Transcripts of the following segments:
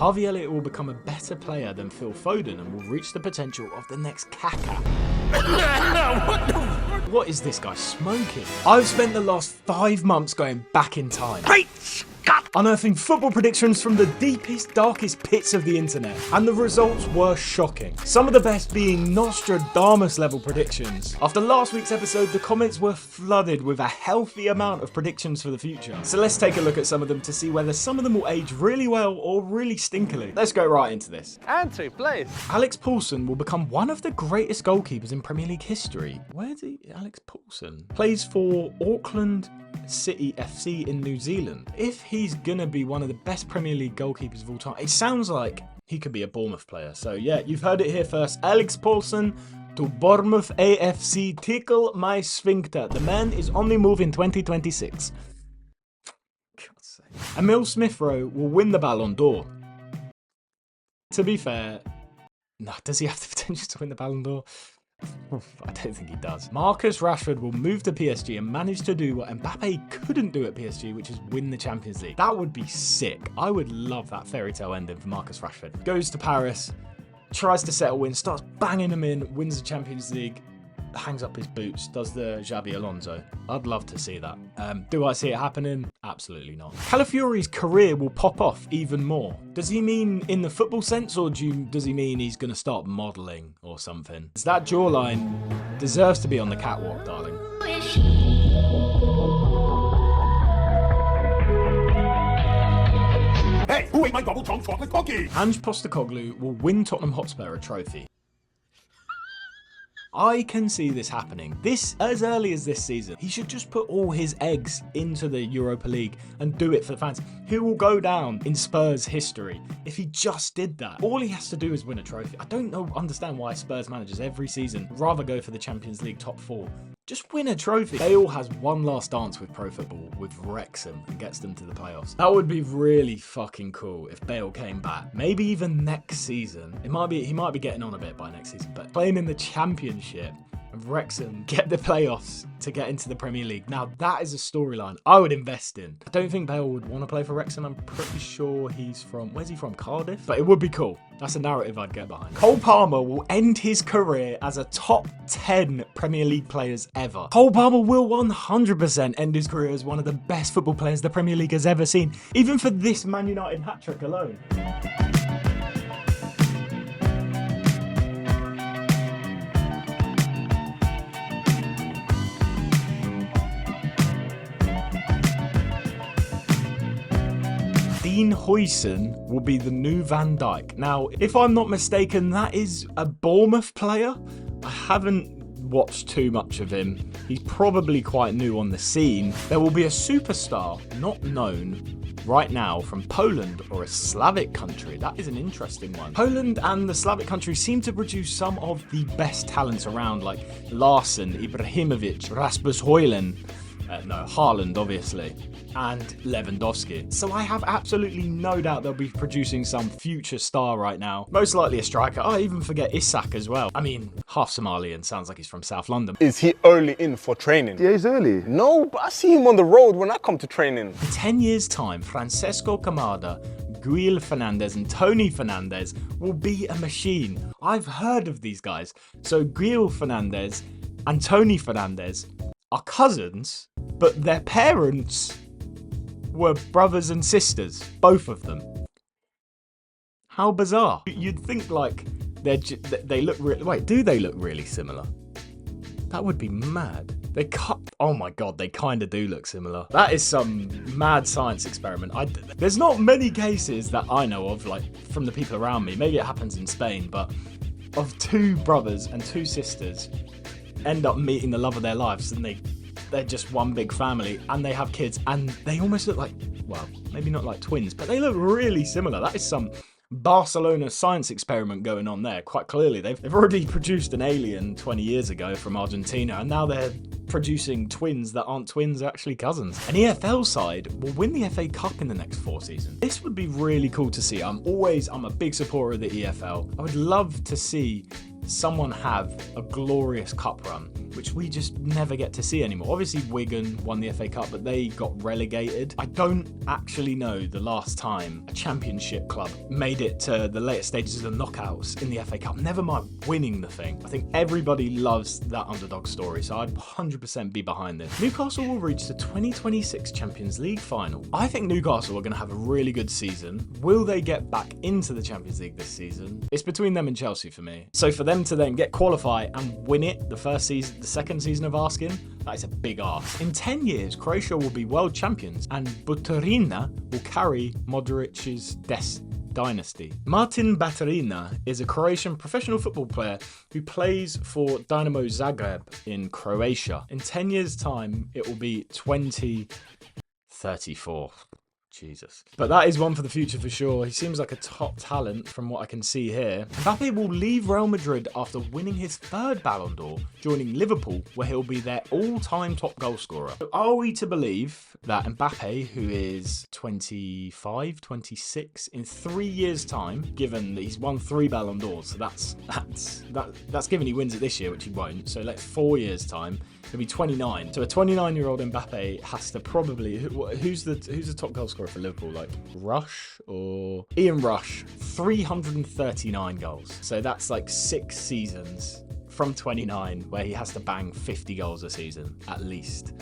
Harvey Elliott will become a better player than Phil Foden and will reach the potential of the next Kaka. What is this guy smoking? I've spent the last 5 months going back in time, unearthing football predictions from the deepest, darkest pits of the internet, and the results were shocking. Some of the best being Nostradamus level predictions. After last week's episode, the comments were flooded with a healthy amount of predictions for the future. So let's take a look at some of them to see whether some of them will age really well or really stinkily. Let's go right into this. Entry, please. Alex Poulsen will become one of the greatest goalkeepers in Premier League history. Where's he? Alex Poulsen plays for Auckland City FC in New Zealand. If he's gonna be one of the best Premier League goalkeepers of all time, it sounds like he could be a Bournemouth player. So yeah, you've heard it here first. Alex Poulsen to Bournemouth AFC. Tickle my sphincter. The man is on the move in 2026. God's sake. Emil Smith-Rowe will win the Ballon d'Or. To be fair, no, does he have the potential to win the Ballon d'Or? I don't think he does. Marcus Rashford will move to PSG and manage to do what Mbappe couldn't do at PSG, which is win the Champions League. That would be sick. I would love that fairy tale ending for Marcus Rashford. Goes to Paris, tries to settle win, starts banging them in, wins the Champions League, hangs up his boots, does the Xabi Alonso. I'd love to see that. Do I see it happening? Absolutely not. Calafiori's career will pop off even more. Does he mean in the football sense, or does he mean he's going to start modelling or something? That jawline deserves to be on the catwalk, darling. Hey, who ate my double chunk chocolate cookie? Ange Postecoglou will win Tottenham Hotspur a trophy. I can see this happening. This, as early as this season, he should just put all his eggs into the Europa League and do it for the fans. He will go down in Spurs history if he just did that. All he has to do is win a trophy. I don't understand why Spurs managers every season rather go for the Champions League top 4. Just win a trophy. Bale has one last dance with pro football with Wrexham and gets them to the playoffs. That would be really fucking cool if Bale came back. Maybe even next season. He might be getting on a bit by next season, but playing in the Championship and Wrexham get the playoffs to get into the Premier League. Now that is a storyline I would invest in. I don't think Bale would want to play for Wrexham. I'm pretty sure he's from, where's he from? Cardiff? But it would be cool. That's a narrative I'd get behind. Cole Palmer will end his career as a top 10 Premier League players ever. Cole Palmer will 100% end his career as one of the best football players the Premier League has ever seen, even for this Man United hat-trick alone. Dean Huijsen will be the new Van Dijk. Now, if I'm not mistaken, that is a Bournemouth player. I haven't watched too much of him. He's probably quite new on the scene. There will be a superstar not known right now from Poland or a Slavic country. That is an interesting one. Poland and the Slavic countries seem to produce some of the best talents around, like Larsen, Ibrahimovic, Rasmus Højlund, Haaland obviously, and Lewandowski. So I have absolutely no doubt they'll be producing some future star right now. Most likely a striker. I even forget Isak as well. I mean, half Somali and sounds like he's from South London. Is he early in for training? Yeah, he's early. No, but I see him on the road when I come to training. In 10 years' time, Francesco Camada, Guil Fernandez and Tony Fernandez will be a machine. I've heard of these guys. So Guil Fernandez and Tony Fernandez are cousins, but their parents were brothers and sisters, both of them. How bizarre. You'd think like they look really, wait, do they look really similar? That would be mad. Oh my god, they kind of do look similar. That is some mad science experiment. There's not many cases that I know of, like from the people around me, maybe it happens in Spain, but of two brothers and two sisters end up meeting the love of their lives, and they're just one big family, and they have kids, and they almost look like, well, maybe not like twins, but they look really similar. That is some Barcelona science experiment going on there. Quite clearly, they've already produced an alien 20 years ago from Argentina, and now they're producing twins that aren't twins, they're actually cousins. An EFL side will win the FA Cup in the next 4 seasons. This would be really cool to see. I'm a big supporter of the EFL. I would love to see someone have a glorious cup run. which we just never get to see anymore. Obviously, Wigan won the FA Cup, but they got relegated. I don't actually know the last time a championship club made it to the later stages of the knockouts in the FA Cup, never mind winning the thing. I think everybody loves that underdog story, so I'd 100% be behind this. Newcastle will reach the 2026 Champions League final. I think Newcastle are going to have a really good season. Will they get back into the Champions League this season? It's between them and Chelsea for me. So for them to then get qualified and win it the second season of asking, that is a big ask. In 10 years, Croatia will be world champions and Buturina will carry Modric's dynasty. Martin Baturina is a Croatian professional football player who plays for Dinamo Zagreb in Croatia. In 10 years' time, it will be 2034. Jesus. But that is one for the future for sure. He seems like a top talent from what I can see here. Mbappe will leave Real Madrid after winning his third Ballon d'Or, joining Liverpool, where he'll be their all-time top goal scorer. So are we to believe that Mbappe, who is 25, 26, in 3 years' time, given that he's won 3 Ballon d'Ors, so that's given he wins it this year, which he won't, so like 4 years' time, he'll be 29. So a 29-year-old Mbappe has to probably... Who's the top goal scorer for Liverpool? Like Rush or... Ian Rush, 339 goals. So that's like 6 seasons from 29 where he has to bang 50 goals a season, at least.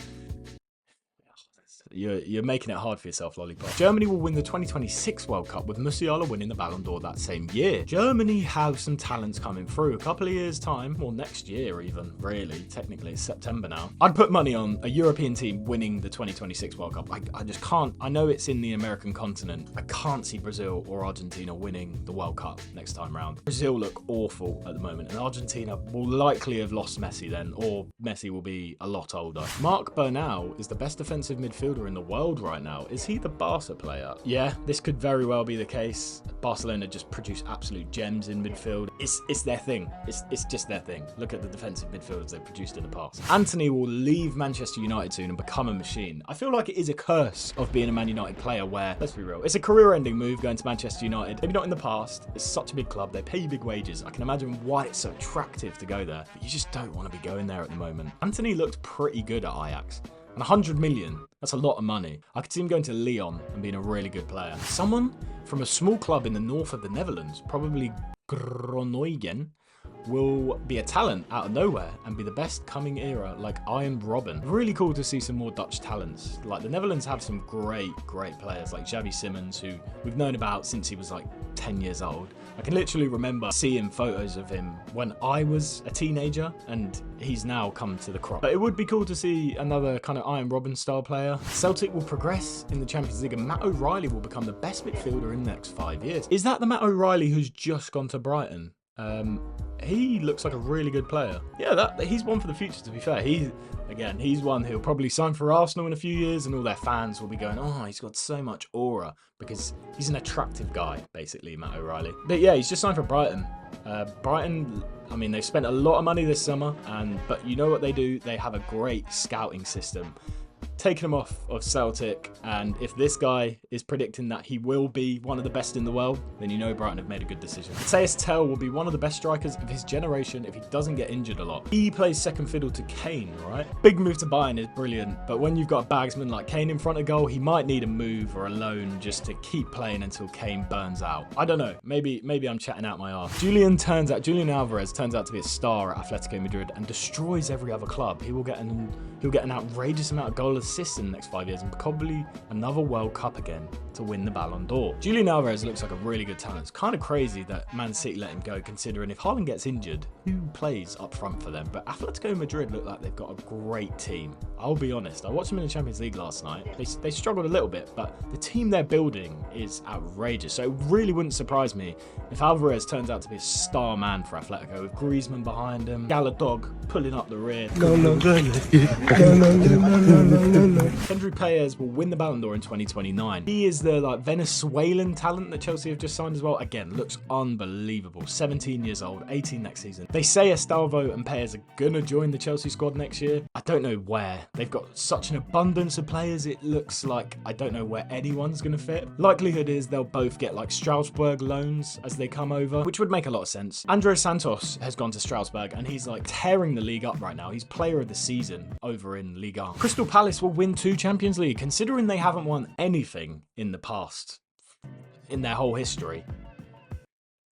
You're making it hard for yourself, Lollipop. Germany will win the 2026 World Cup, with Musiala winning the Ballon d'Or that same year. Germany have some talents coming through. A couple of years' time, or next year even, really. Technically, it's September now. I'd put money on a European team winning the 2026 World Cup. I just can't. I know it's in the American continent. I can't see Brazil or Argentina winning the World Cup next time round. Brazil look awful at the moment, and Argentina will likely have lost Messi then, or Messi will be a lot older. Marc Bernal is the best defensive midfielder in the world right now. Is he the Barca player? Yeah, this could very well be the case. Barcelona just produce absolute gems in midfield. It's their thing. It's just their thing. Look at the defensive midfielders they produced in the past. Antony will leave Manchester United soon and become a machine. I feel like it is a curse of being a Man United player where, let's be real, it's a career-ending move going to Manchester United. Maybe not in the past. It's such a big club. They pay you big wages. I can imagine why it's so attractive to go there, but you just don't want to be going there at the moment. Antony looked pretty good at Ajax. And 100 million, that's a lot of money. I could see him going to Lyon and being a really good player. Someone from a small club in the north of the Netherlands, probably Groningen, will be a talent out of nowhere and be the best coming era like Arjen Robben. Really cool to see some more Dutch talents. Like the Netherlands have some great players like Xavi Simons, who we've known about since he was like 10 years old. I can literally remember seeing photos of him when I was a teenager, and he's now come to the crop. But it would be cool to see another kind of Arjen Robben style player. Celtic will progress in the Champions League and Matt O'Reilly will become the best midfielder in the next 5 years. Is that the Matt O'Reilly who's just gone to Brighton? He looks like a really good player. Yeah, he's one for the future, to be fair. He's one who'll probably sign for Arsenal in a few years, and all their fans will be going, oh, he's got so much aura, because he's an attractive guy, basically, Matt O'Reilly. But yeah, he's just signed for Brighton. Brighton, I mean, they've spent a lot of money this summer, but you know what they do? They have a great scouting system. Taking him off of Celtic, and if this guy is predicting that he will be one of the best in the world, then you know Brighton have made a good decision. Mateus Tell will be one of the best strikers of his generation if he doesn't get injured a lot. He plays second fiddle to Kane, right? Big move to Bayern is brilliant, but when you've got a bagsman like Kane in front of goal, he might need a move or a loan just to keep playing until Kane burns out. I don't know, maybe I'm chatting out my arse. Julian Alvarez turns out to be a star at Atletico Madrid and destroys every other club. He'll get an outrageous amount of goal assists in the next 5 years and probably another World Cup again to win the Ballon d'Or. Julian Alvarez looks like a really good talent. It's kind of crazy that Man City let him go, considering if Haaland gets injured, who plays up front for them? But Atletico Madrid look like they've got a great team. I'll be honest, I watched them in the Champions League last night. They struggled a little bit, but the team they're building is outrageous. So it really wouldn't surprise me if Alvarez turns out to be a star man for Atletico, with Griezmann behind him, Galadog pulling up the rear. Kendry Paez will win the Ballon d'Or in 2029. He is the Venezuelan talent that Chelsea have just signed as well. Again, looks unbelievable. 17 years old, 18 next season. They say Estalvo and Paez are gonna join the Chelsea squad next year. I don't know where. They've got such an abundance of players, it looks like I don't know where anyone's gonna fit. Likelihood is they'll both get like Strasbourg loans as they come over, which would make a lot of sense. Andre Santos has gone to Strasbourg and he's like tearing the league up right now. He's player of the season over in Ligue 1. Crystal Palace will win 2 Champions League, considering they haven't won anything in the past, in their whole history.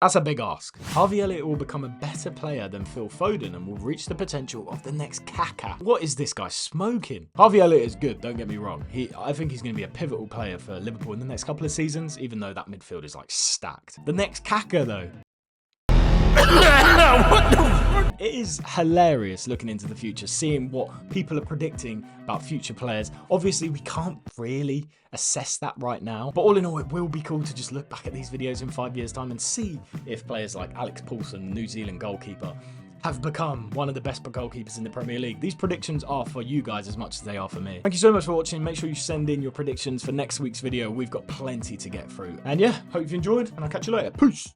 That's a big ask. Harvey Elliott will become a better player than Phil Foden and will reach the potential of the next Kaka. What is this guy smoking? Harvey Elliott is good, don't get me wrong. I think he's going to be a pivotal player for Liverpool in the next couple of seasons, even though that midfield is like stacked. The next Kaka though. It is hilarious looking into the future, seeing what people are predicting about future players. Obviously, we can't really assess that right now, but all in all, it will be cool to just look back at these videos in 5 years' time and see if players like Alex Paulson, New Zealand goalkeeper, have become one of the best goalkeepers in the Premier League. These predictions are for you guys as much as they are for me. Thank you so much for watching. Make sure you send in your predictions for next week's video. We've got plenty to get through. And yeah, hope you enjoyed, and I'll catch you later. Peace!